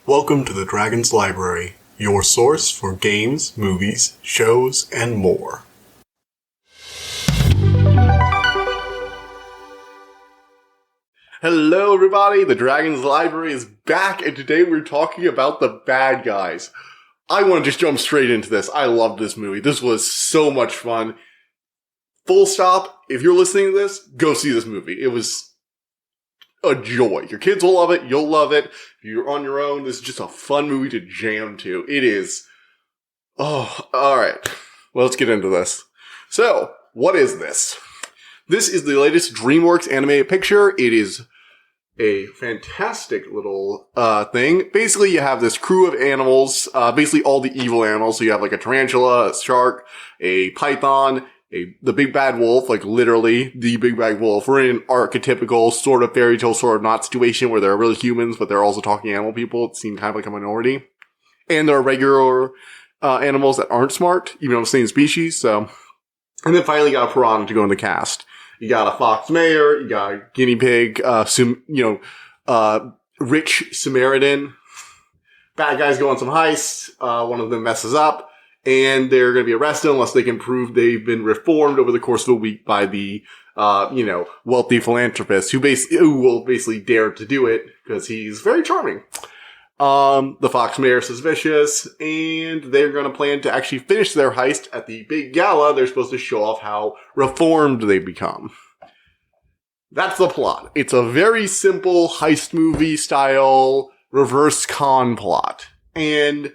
Welcome to the Dragon's Library, your source for games, movies, shows, and more. Hello everybody, the Dragon's Library is back, and today we're talking about the bad guys. I want to just jump straight into this. I loved this movie. This was so much fun. Full stop, if you're listening to this, go see this movie. It was a joy. Your kids will love it. You'll love it. If you're on your own, this is just a fun movie to jam to. It is. Oh, alright. Well, let's get into this. So, what is this? This is the latest Dreamworks animated picture. It is a fantastic little thing. Basically, you have this crew of animals, basically all the evil animals. So you have like a tarantula, a shark, a python, the big bad wolf, like literally the big bad wolf. We're in an archetypical sort of fairy tale, sort of not situation where they're really humans, but they're also talking animal people. It seemed kind of like a minority. And there are regular animals that aren't smart, even though the same species. So, and then finally you got a piranha to go in the cast. You got a fox mayor, you got a guinea pig, rich Samaritan. Bad guys go on some heists. One of them messes up. And they're going to be arrested unless they can prove they've been reformed over the course of a week by the, wealthy philanthropist who will basically dare to do it because he's very charming. The Fox Mayor is suspicious, and they're going to plan to actually finish their heist at the big gala. They're supposed to show off how reformed they become. That's the plot. It's a very simple heist movie style reverse con plot. And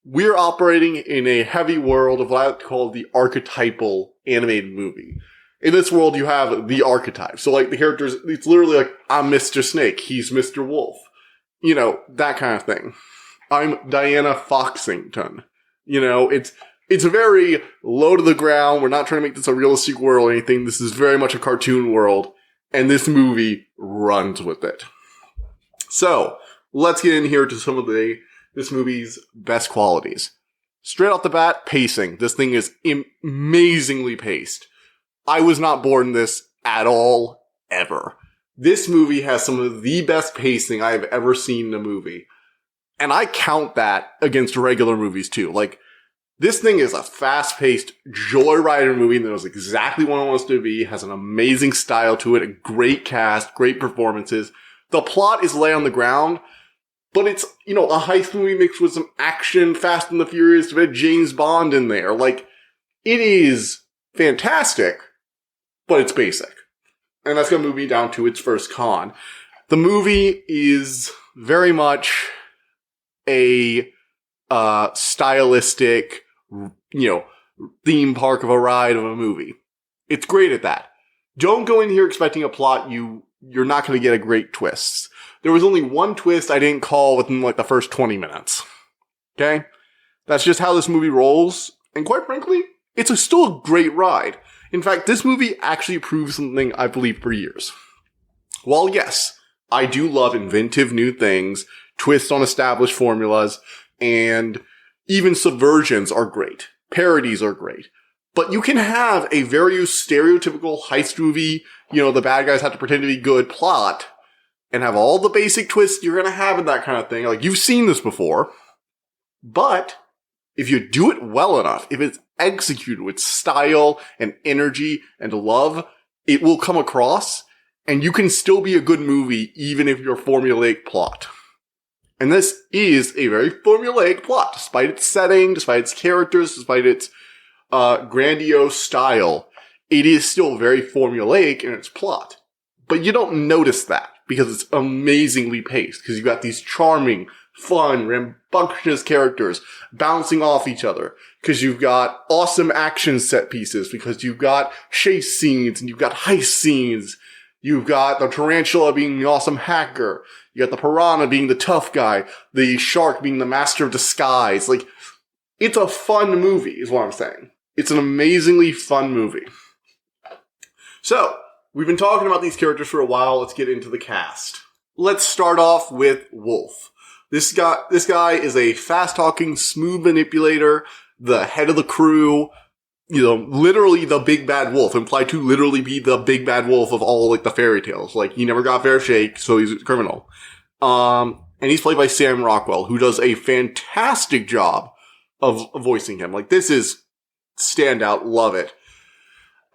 we're operating in a heavy world of what I call the archetypal animated movie. In this world, you have the archetype. So, like, the characters, it's literally like, I'm Mr. Snake, he's Mr. Wolf. You know, that kind of thing. I'm Diana Foxington. You know, it's very low to the ground. We're not trying to make this a realistic world or anything. This is very much a cartoon world. And this movie runs with it. So, let's get in here to some of this movie's best qualities. Straight off the bat, pacing. This thing is amazingly paced. I was not bored in this at all, ever. This movie has some of the best pacing I have ever seen in a movie. And I count that against regular movies too. Like, this thing is a fast-paced joyrider movie that knows exactly what it wants to be, has an amazing style to it, a great cast, great performances. The plot is lay on the ground, but it's, a heist movie mixed with some action, Fast and the Furious, with James Bond in there. Like, it is fantastic, but it's basic. And that's going to move me down to its first con. The movie is very much a stylistic, theme park of a ride of a movie. It's great at that. Don't go in here expecting a plot you're not going to get a great twist. There was only one twist I didn't call within like the first 20 minutes. Okay? That's just how this movie rolls. And quite frankly, it's still a great ride. In fact, this movie actually proves something I believe for years. While yes, I do love inventive new things, twists on established formulas, and even subversions are great. Parodies are great. But you can have a very stereotypical heist movie, the bad guys have to pretend to be good plot, and have all the basic twists you're going to have in that kind of thing. Like, you've seen this before. But if you do it well enough, if it's executed with style and energy and love, it will come across, and you can still be a good movie even if you're formulaic plot. And this is a very formulaic plot, despite its setting, despite its characters, despite its grandiose style. It is still very formulaic in its plot. But you don't notice that because it's amazingly paced, because you've got these charming, fun, rambunctious characters bouncing off each other, because you've got awesome action set pieces, because you've got chase scenes, and you've got heist scenes, you've got the tarantula being the awesome hacker, you got the piranha being the tough guy, the shark being the master of disguise. Like, it's a fun movie, is what I'm saying. It's an amazingly fun movie. So, we've been talking about these characters for a while. Let's get into the cast. Let's start off with Wolf. This guy is a fast-talking, smooth manipulator, the head of the crew, literally the big bad wolf, implied to literally be the big bad wolf of all, like, the fairy tales. Like, he never got fair shake, so he's a criminal. and he's played by Sam Rockwell, who does a fantastic job of voicing him. Like, this is standout. Love it.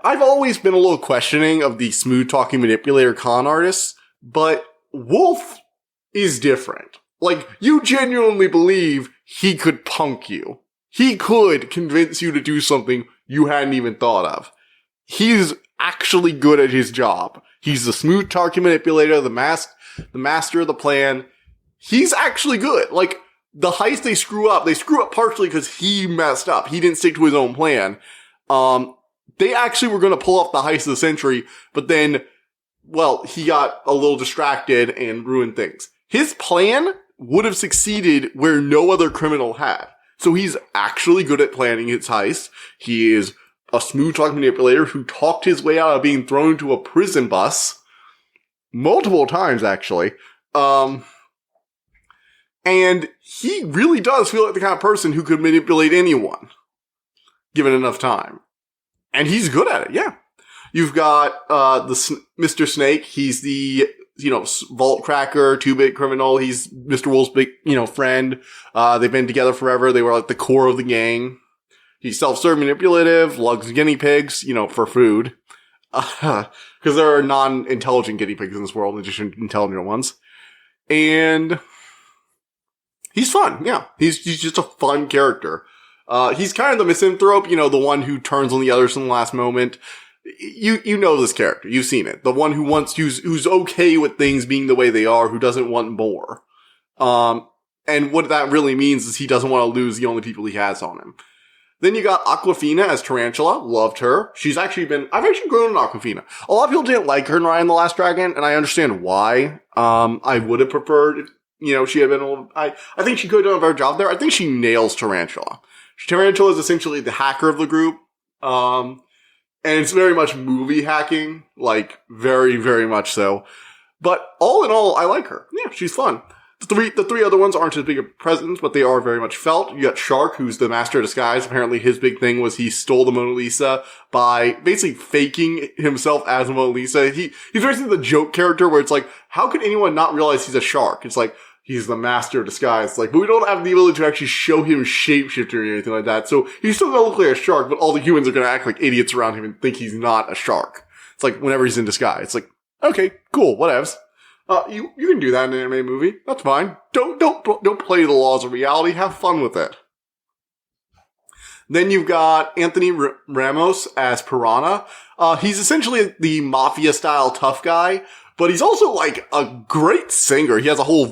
I've always been a little questioning of the smooth-talking manipulator con artists, but Wolf is different. Like, you genuinely believe he could punk you. He could convince you to do something you hadn't even thought of. He's actually good at his job. He's the smooth-talking manipulator, the master of the plan. He's actually good. Like, the heist they screw up partially because he messed up. He didn't stick to his own plan. They actually were going to pull off the heist of the century, but then, well, he got a little distracted and ruined things. His plan would have succeeded where no other criminal had. So he's actually good at planning his heist. He is a smooth-talking manipulator who talked his way out of being thrown into a prison bus multiple times, actually. And he really does feel like the kind of person who could manipulate anyone, given enough time. And he's good at it, yeah. You've got Mr. Snake. He's the, vault cracker, 2-bit criminal. He's Mr. Wolf's big, friend. They've been together forever. They were like the core of the gang. He's self-serving, manipulative, lugs guinea pigs, for food. Because there are non-intelligent guinea pigs in this world, in addition to intelligent ones. And he's fun, yeah. He's just a fun character. He's kind of the misanthrope, the one who turns on the others in the last moment. You know this character. You've seen it. The one who's okay with things being the way they are, who doesn't want more. And what that really means is he doesn't want to lose the only people he has on him. Then you got Aquafina as Tarantula. Loved her. I've actually grown on Aquafina. A lot of people didn't like her in Raya and the Last Dragon, and I understand why. I would have preferred if, she had been I think she could have done a better job there. I think she nails Tarantula. Tarantula is essentially the hacker of the group. And it's very much movie hacking. Like, very, very much so. But all in all, I like her. Yeah, she's fun. The three other ones aren't as big a presence, but they are very much felt. You got Shark, who's the master of disguise. Apparently his big thing was he stole the Mona Lisa by basically faking himself as the Mona Lisa. He's basically the joke character where it's like, how could anyone not realize he's a shark? It's like, he's the master of disguise. Like, but we don't have the ability to actually show him shapeshifting or anything like that. So he's still gonna look like a shark, but all the humans are gonna act like idiots around him and think he's not a shark. It's like whenever he's in disguise. It's like, okay, cool, whatevs. You can do that in an anime movie. That's fine. Don't play the laws of reality. Have fun with it. Then you've got Anthony Ramos as Piranha. He's essentially the mafia-style tough guy, but he's also like a great singer. He has a whole,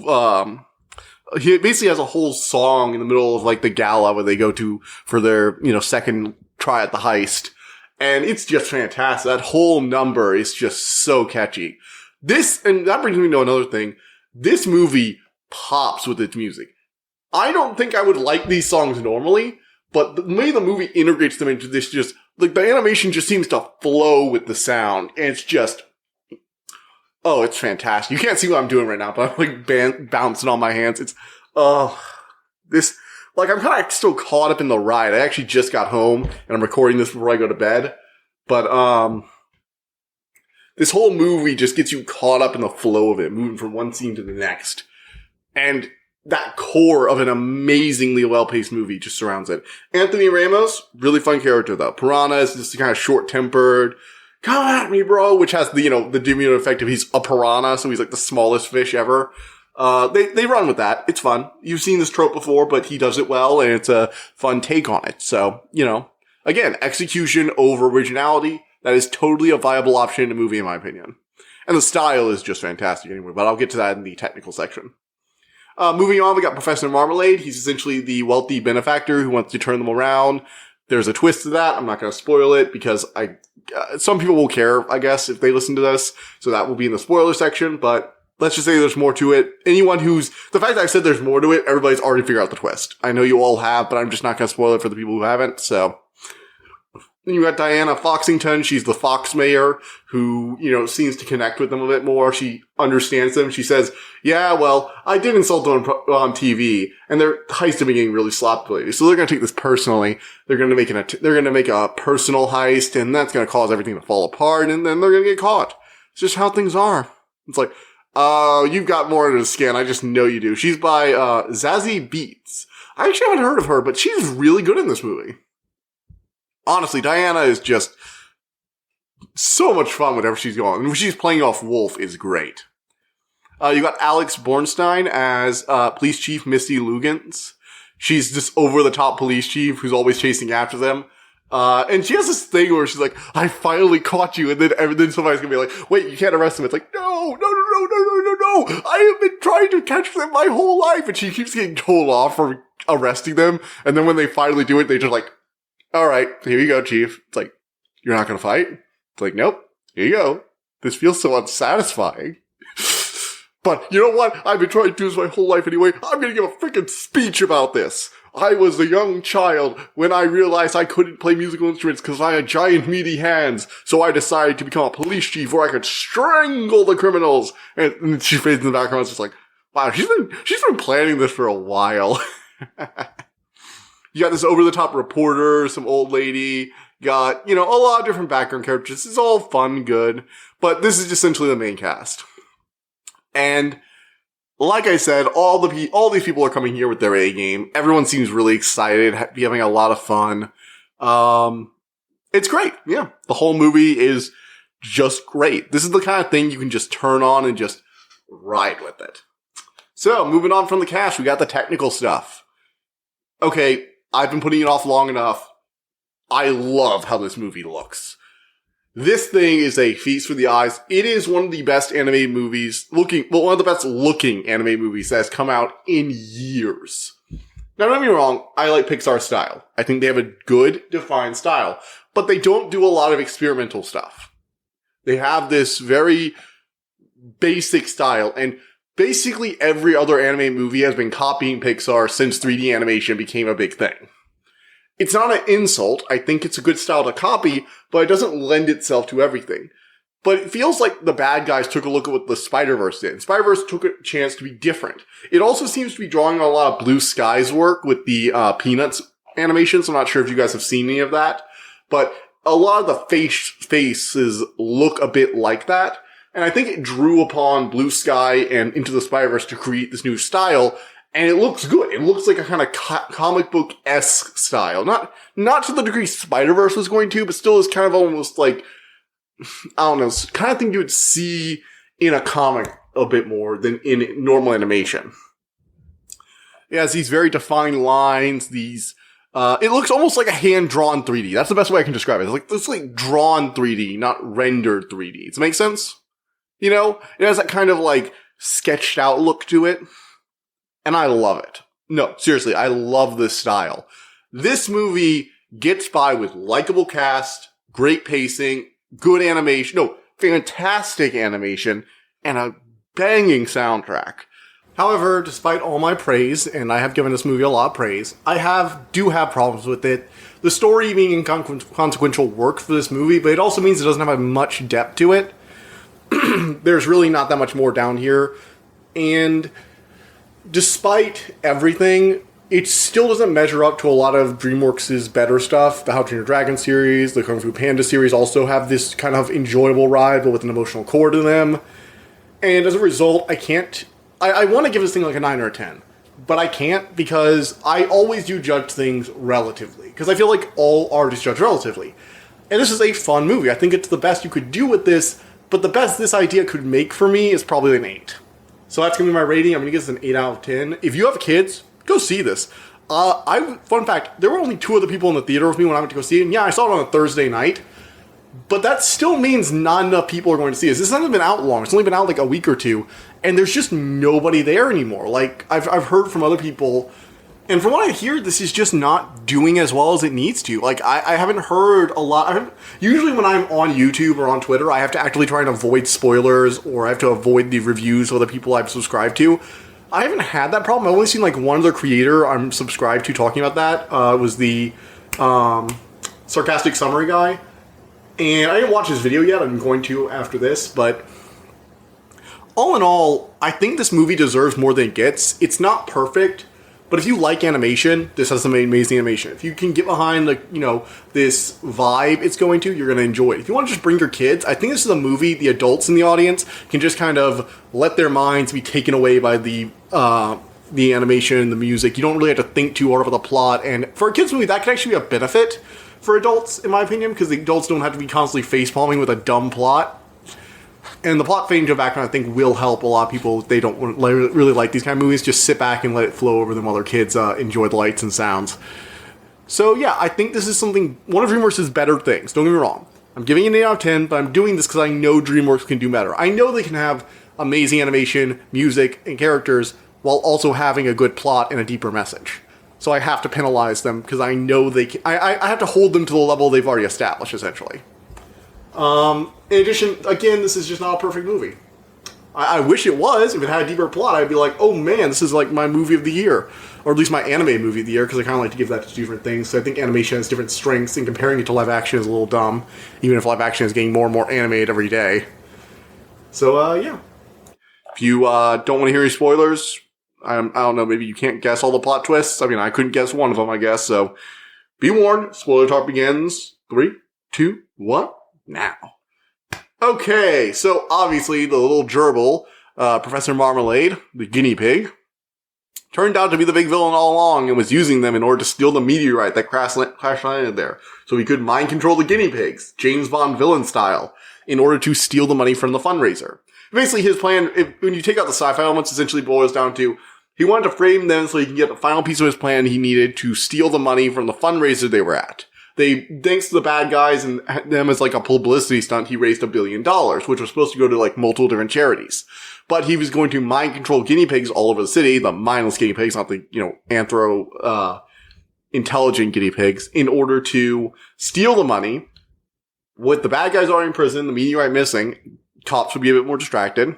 he basically has a whole song in the middle of like the gala where they go to for their, second try at the heist. And it's just fantastic. That whole number is just so catchy. And that brings me to another thing. This movie pops with its music. I don't think I would like these songs normally, but the way the movie integrates them into this just, like, the animation just seems to flow with the sound, and it's just, oh, it's fantastic. You can't see what I'm doing right now, but I'm, like, bouncing on my hands. It's, I'm kind of still caught up in the ride. I actually just got home, and I'm recording this before I go to bed, but, this whole movie just gets you caught up in the flow of it, moving from one scene to the next. And that core of an amazingly well-paced movie just surrounds it. Anthony Ramos, really fun character though. Piranha is just kind of short-tempered. Come at me, bro, which has the, the diminutive effect of he's a piranha, so he's like the smallest fish ever. They run with that. It's fun. You've seen this trope before, but he does it well, and it's a fun take on it. So, again, execution over originality. That is totally a viable option in a movie, in my opinion. And the style is just fantastic anyway, but I'll get to that in the technical section. Moving on, we got Professor Marmalade. He's essentially the wealthy benefactor who wants to turn them around. There's a twist to that. I'm not going to spoil it because some people will care, I guess, if they listen to this. So that will be in the spoiler section, but let's just say there's more to it. The fact that I've said there's more to it, everybody's already figured out the twist. I know you all have, but I'm just not going to spoil it for the people who haven't, so. Then you got Diana Foxington. She's the Fox mayor who, seems to connect with them a bit more. She understands them. She says, yeah, well, I did insult them on TV, and their heist have been getting really sloppy. So they're going to take this personally. They're going to make a personal heist, and that's going to cause everything to fall apart, and then they're going to get caught. It's just how things are. It's like, You've got more in the skin. I just know you do. She's by Zazie Beetz. I actually haven't heard of her, but she's really good in this movie. Honestly, Diana is just so much fun whenever she's going. And when she's playing off Wolf is great. You got Alex Bornstein as Police Chief Misty Lugans. She's just over-the-top police chief who's always chasing after them. And she has this thing where she's like, I finally caught you. And then somebody's gonna be like, wait, you can't arrest him. It's like, no. I have been trying to catch them my whole life. And she keeps getting told off for arresting them. And then when they finally do it, they just like, all right, here you go, chief. It's like, you're not gonna fight? It's like, nope, here you go. This feels so unsatisfying. But you know what? I've been trying to do this my whole life anyway. I'm gonna give a freaking speech about this. I was a young child when I realized I couldn't play musical instruments because I had giant meaty hands. So I decided to become a police chief where I could strangle the criminals. And she fades in the background. It's just like, wow, she's been planning this for a while. You got this over-the-top reporter, some old lady. Got, a lot of different background characters. It's all fun, good. But this is essentially the main cast. And like I said, all these people are coming here with their A game. Everyone seems really excited, having a lot of fun. It's great. Yeah. The whole movie is just great. This is the kind of thing you can just turn on and just ride with it. So, moving on from the cast, we got the technical stuff. Okay, I've been putting it off long enough. I love how this movie looks. This thing is a feast for the eyes. It is one of the best animated movies one of the best looking anime movies that has come out in years. Now, don't get me wrong, I like Pixar style. I think they have a good, defined style. But they don't do a lot of experimental stuff. They have this very basic style, and basically every other anime movie has been copying Pixar since 3D animation became a big thing. It's not an insult. I think it's a good style to copy, but it doesn't lend itself to everything. But it feels like the bad guys took a look at what the Spider-Verse did. Spider-Verse took a chance to be different. It also seems to be drawing on a lot of Blue Sky's work with the Peanuts animations. I'm not sure if you guys have seen any of that, but a lot of the faces look a bit like that. And I think it drew upon Blue Sky and Into the Spider-Verse to create this new style. And it looks good. It looks like a kind of comic book-esque style. Not to the degree Spider-Verse was going to, but still is kind of almost like, I don't know, kind of thing you would see in a comic a bit more than in normal animation. It has these very defined lines, it looks almost like a hand-drawn 3D. That's the best way I can describe it. It's like drawn 3D, not rendered 3D. Does that make sense? It has that kind of like sketched out look to it. And I love it. No, seriously, I love this style. This movie gets by with likable cast, great pacing, good animation, fantastic animation, and a banging soundtrack. However, despite all my praise, and I have given this movie a lot of praise, I do have problems with it. The story being inconsequential works for this movie, but it also means it doesn't have much depth to it. There's really not that much more down here. And despite everything, it still doesn't measure up to a lot of DreamWorks' better stuff. The How to Train Your Dragon series, the Kung Fu Panda series also have this kind of enjoyable ride, but with an emotional core to them. And as a result, I want to give this thing like a 9 or a 10. But I can't because I always do judge things relatively. Because I feel like all artists judge relatively. And this is a fun movie. I think it's the best you could do with this, but the best this idea could make for me is probably an 8. So that's going to be my rating. I'm going to give this an 8 out of 10. If you have kids, go see this. Fun fact, there were only 2 other people in the theater with me when I went to go see it. And yeah, I saw it on a Thursday night. But that still means not enough people are going to see this. This hasn't been out long. It's only been out like a week or 2. And there's just nobody there anymore. Like, I've heard from other people. And from what I hear, this is just not doing as well as it needs to. Like, I haven't heard a lot. Usually when I'm on YouTube or on Twitter, I have to actively try and avoid spoilers, or I have to avoid the reviews of the people I've subscribed to. I haven't had that problem. I've only seen like one other creator I'm subscribed to talking about that. It was the Sarcastic Summary guy. And I didn't watch his video yet. I'm going to after this. But all in all, I think this movie deserves more than it gets. It's not perfect. But if you like animation, this has some amazing animation. If you can get behind this vibe it's going to, you're going to enjoy it. If you want to just bring your kids, I think this is a movie the adults in the audience can just kind of let their minds be taken away by the animation, the music. You don't really have to think too hard about the plot. And for a kids movie, that can actually be a benefit for adults, in my opinion, because the adults don't have to be constantly facepalming with a dumb plot. And the plot fading to the background, I think, will help a lot of people. They don't really like these kind of movies. Just sit back and let it flow over them while their kids enjoy the lights and sounds. So, yeah, I think this is one of DreamWorks' better things. Don't get me wrong. I'm giving it an 8 out of 10, but I'm doing this because I know DreamWorks can do better. I know they can have amazing animation, music, and characters while also having a good plot and a deeper message. So I have to penalize them because I know they can. I have to hold them to the level they've already established, essentially. In addition, again, this is just not a perfect movie. I wish it was. If it had a deeper plot, I'd be like, oh man, this is like my movie of the year. Or at least my anime movie of the year, because I kind of like to give that to different things. So I think animation has different strengths, and comparing it to live action is a little dumb, even if live action is getting more and more animated every day. So, yeah. If you don't want to hear any spoilers, I don't know, maybe you can't guess all the plot twists. I mean, I couldn't guess one of them, I guess. So, be warned, spoiler talk begins. 3, 2, 1, now. Okay, so obviously the little gerbil, Professor Marmalade, the guinea pig, turned out to be the big villain all along and was using them in order to steal the meteorite that crash landed there. So he could mind control the guinea pigs, James Bond villain style, in order to steal the money from the fundraiser. Basically, his plan, when you take out the sci-fi elements, essentially boils down to he wanted to frame them so he can get the final piece of his plan he needed to steal the money from the fundraiser they were at. Thanks to the bad guys and them as like a publicity stunt, he raised $1 billion, which was supposed to go to like multiple different charities. But he was going to mind control guinea pigs all over the city, the mindless guinea pigs, not the, intelligent guinea pigs, in order to steal the money. With the bad guys already in prison, the meteorite missing, cops would be a bit more distracted.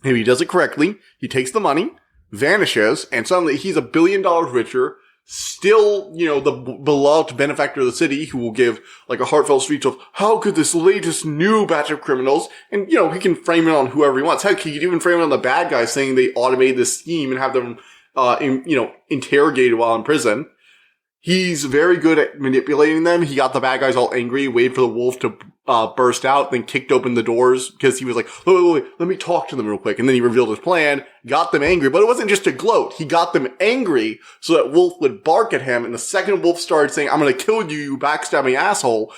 If he does it correctly, he takes the money, vanishes, and suddenly he's $1 billion richer, still, the beloved benefactor of the city who will give like a heartfelt speech of how could this latest new batch of criminals, and he can frame it on whoever he wants. Heck, he could even frame it on the bad guys saying they automated this scheme and have them, interrogated while in prison. He's very good at manipulating them. He got the bad guys all angry, waited for the wolf to burst out, then kicked open the doors because he was like, wait, let me talk to them real quick. And then he revealed his plan, got them angry. But it wasn't just to gloat. He got them angry so that Wolf would bark at him. And the second Wolf started saying, I'm going to kill you, you backstabbing asshole,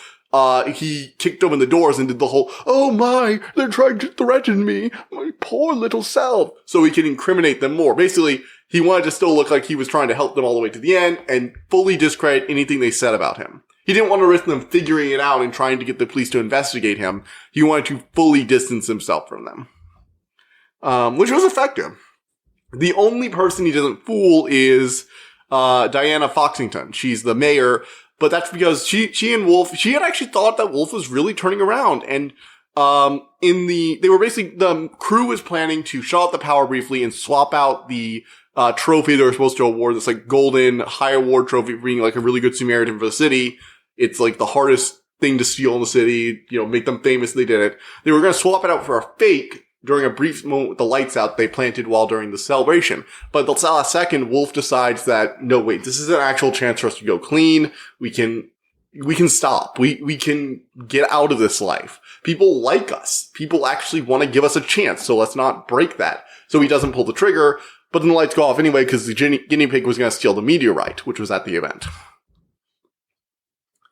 he kicked open the doors and did the whole, oh my, they're trying to threaten me, my poor little self. So he could incriminate them more. Basically, he wanted to still look like he was trying to help them all the way to the end and fully discredit anything they said about him. He didn't want to risk them figuring it out and trying to get the police to investigate him. He wanted to fully distance himself from them. Which was effective. The only person he doesn't fool is Diana Foxington. She's the mayor, but that's because she and Wolf, she had actually thought that Wolf was really turning around, and the crew was planning to shut off the power briefly and swap out the trophy they were supposed to award, this like golden high award trophy for being like a really good Samaritan for the city. It's like the hardest thing to steal in the city, make them famous. They did it. They were going to swap it out for a fake during a brief moment with the lights out they planted while during the celebration. But the last second, Wolf decides that, no, wait, this is an actual chance for us to go clean. We can stop. We can get out of this life. People like us. People actually want to give us a chance. So let's not break that. So he doesn't pull the trigger. But then the lights go off anyway because the guinea pig was going to steal the meteorite, which was at the event.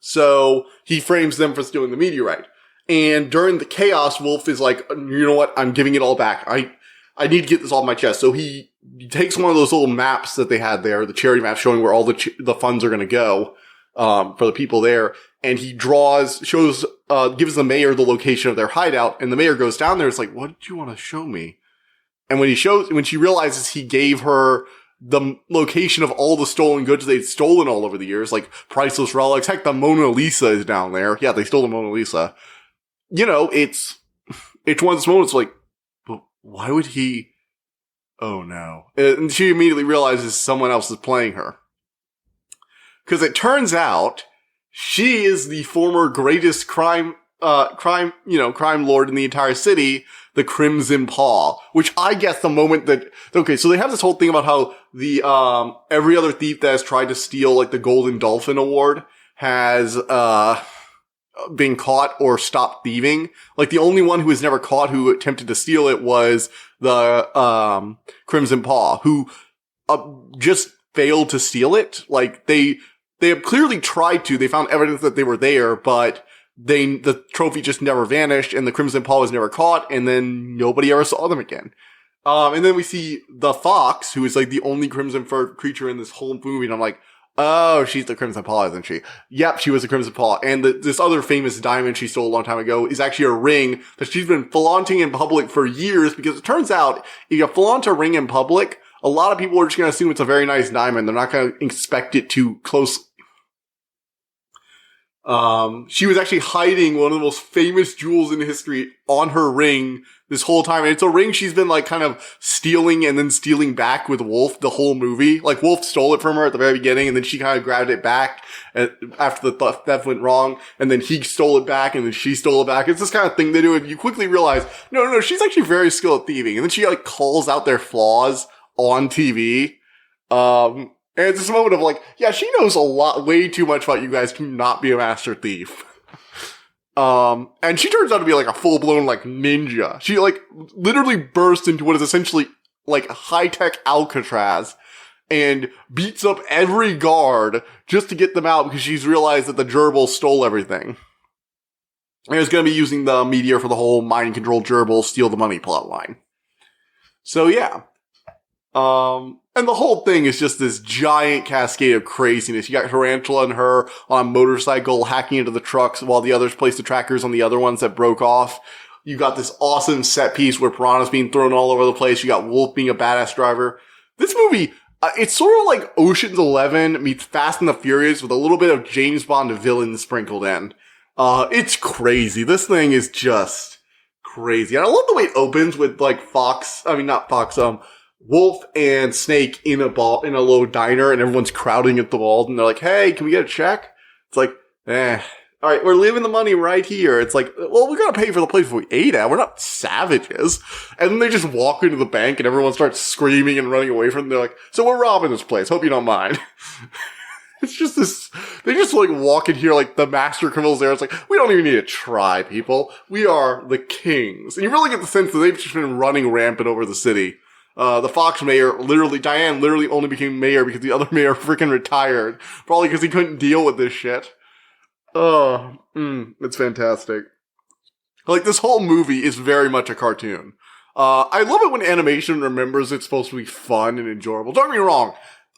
So he frames them for stealing the meteorite. And during the chaos, Wolf is like, you know what? I'm giving it all back. I need to get this off my chest. So he takes one of those little maps that they had there, the charity map showing where all the funds are going to go for the people there. And he gives the mayor the location of their hideout. And the mayor goes down there. It's like, what did you want to show me? And when she realizes he gave her the location of all the stolen goods they'd stolen all over the years, like priceless relics, heck, the Mona Lisa is down there. Yeah, they stole the Mona Lisa. It's one of those moments like, but why would he? Oh no. And she immediately realizes someone else is playing her. Because it turns out she is the former greatest crime crime lord in the entire city, the Crimson Paw, which I guess the moment that, okay, so they have this whole thing about how the, every other thief that has tried to steal, like, the Golden Dolphin Award has, been caught or stopped thieving. Like, the only one who was never caught who attempted to steal it was the, Crimson Paw, who, just failed to steal it. Like, they have clearly tried to. They found evidence that they were there, but the trophy just never vanished, and the Crimson Paw was never caught, and then nobody ever saw them again. And then we see the fox, who is like the only crimson fur creature in this whole movie, and I'm like, oh, she's the Crimson Paw, isn't she? Yep, she was the Crimson Paw. And this other famous diamond she stole a long time ago is actually a ring that she's been flaunting in public for years, because it turns out if you flaunt a ring in public, a lot of people are just going to assume it's a very nice diamond. They're not going to inspect it too closely. She was actually hiding one of the most famous jewels in history on her ring this whole time. And it's a ring she's been like kind of stealing and then stealing back with Wolf the whole movie. Like Wolf stole it from her at the very beginning, and then she kind of grabbed it back after the theft went wrong. And then he stole it back, and then she stole it back. It's this kind of thing they do. And you quickly realize, no, she's actually very skilled at thieving. And then she like calls out their flaws on TV. And it's this moment of like, yeah, she knows way too much about you guys to not be a master thief. And she turns out to be like a full-blown like ninja. She like literally bursts into what is essentially like high-tech Alcatraz and beats up every guard just to get them out because she's realized that the gerbil stole everything. And is going to be using the meteor for the whole mind control gerbil, steal the money plot line. So yeah. And the whole thing is just this giant cascade of craziness. You got Tarantula and her on a motorcycle hacking into the trucks while the others place the trackers on the other ones that broke off. You got this awesome set piece where Piranha's being thrown all over the place. You got Wolf being a badass driver. This movie, it's sort of like Ocean's 11 meets Fast and the Furious with a little bit of James Bond villain sprinkled in. It's crazy. This thing is just crazy. And I love the way it opens with like Wolf and Snake in a low diner, and everyone's crowding at the wall, and they're like, hey, can we get a check? It's like, alright, we're leaving the money right here. It's like, well, we gotta pay for the place we ate at. We're not savages. And then they just walk into the bank, and everyone starts screaming and running away from them. They're like, so we're robbing this place. Hope you don't mind. It's just this, they just like walk in here like the master criminals there. It's like, we don't even need to try, people. We are the kings. And you really get the sense that they've just been running rampant over the city. The Fox mayor, Diane literally only became mayor because the other mayor freaking retired. Probably because he couldn't deal with this shit. It's fantastic. Like, this whole movie is very much a cartoon. I love it when animation remembers it's supposed to be fun and enjoyable. Don't get me wrong.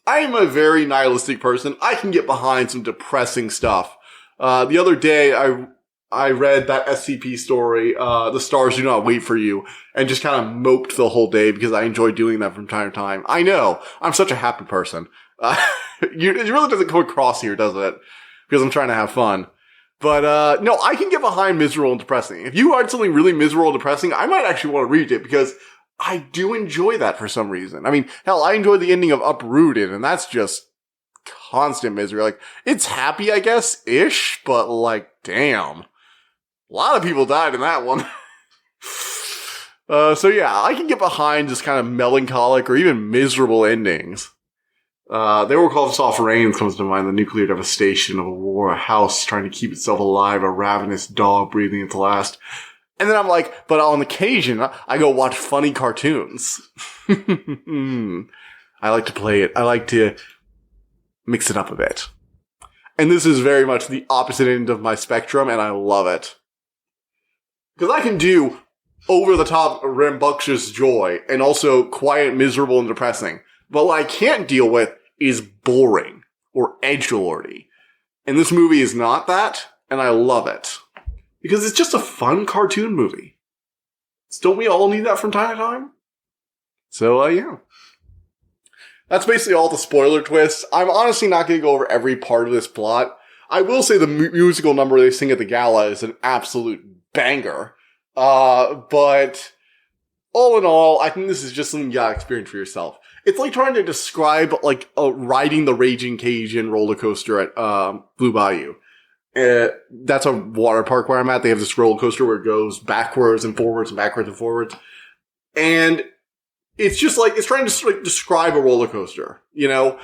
I am a very nihilistic person. I can get behind some depressing stuff. The other day, I read that SCP story, The Stars Do Not Wait For You, and just kind of moped the whole day because I enjoy doing that from time to time. I know. I'm such a happy person. It really doesn't come across here, does it? Because I'm trying to have fun. But, no, I can get behind miserable and depressing. If you write something really miserable and depressing, I might actually want to read it because I do enjoy that for some reason. I mean, hell, I enjoy the ending of Uprooted, and that's just constant misery. Like, it's happy, I guess, ish, but like, damn. A lot of people died in that one. So yeah, I can get behind just kind of melancholic or even miserable endings. They were called Soft Rains comes to mind, the nuclear devastation of a war, a house trying to keep itself alive, a ravenous dog breathing its last. And then I'm like, but on occasion, I go watch funny cartoons. I like to play it. I like to mix it up a bit. And this is very much the opposite end of my spectrum, and I love it. Because I can do over-the-top rambunctious joy and also quiet, miserable, and depressing. But what I can't deal with is boring or edgelordy. And this movie is not that, and I love it. Because it's just a fun cartoon movie. So don't we all need that from time to time? So, yeah. That's basically all the spoiler twists. I'm honestly not going to go over every part of this plot. I will say the musical number they sing at the gala is an absolute banger. But all in all, I think this is just something you gotta experience for yourself. It's like trying to describe, like, riding the Raging Cajun roller coaster at, Blue Bayou. That's a water park where I'm at. They have this roller coaster where it goes backwards and forwards and backwards and forwards. And it's just like, it's trying to like describe a roller coaster. You know,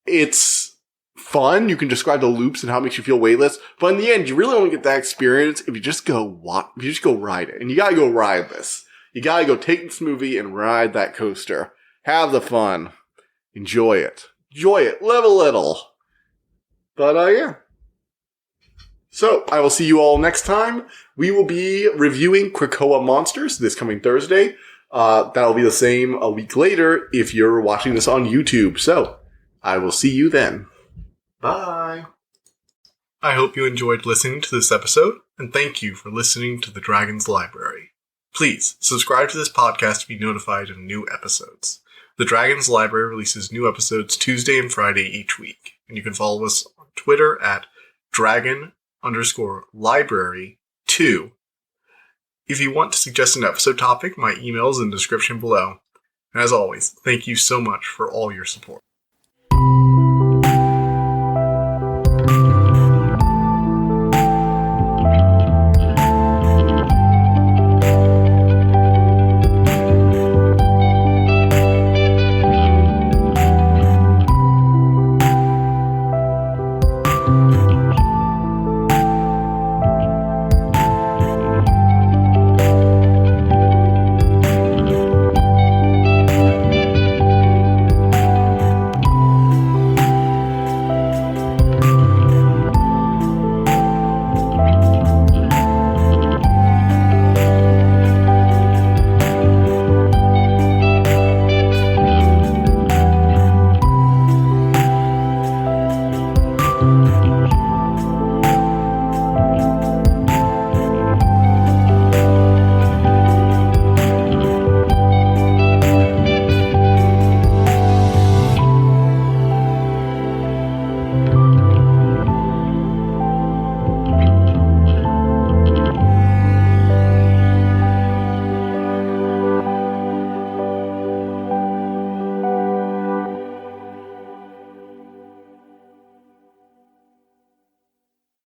it's fun. You can describe the loops and how it makes you feel weightless. But in the end, you really only get that experience if you just go ride it. And you gotta go ride this. You gotta go take this movie and ride that coaster. Have the fun. Enjoy it. Live a little. But, yeah. So, I will see you all next time. We will be reviewing Krakoa Monsters this coming Thursday. That'll be the same a week later if you're watching this on YouTube. So, I will see you then. Bye. I hope you enjoyed listening to this episode, and thank you for listening to The Dragon's Library. Please, subscribe to this podcast to be notified of new episodes. The Dragon's Library releases new episodes Tuesday and Friday each week, and you can follow us on Twitter at dragon_library2. If you want to suggest an episode topic, my email is in the description below. And as always, thank you so much for all your support.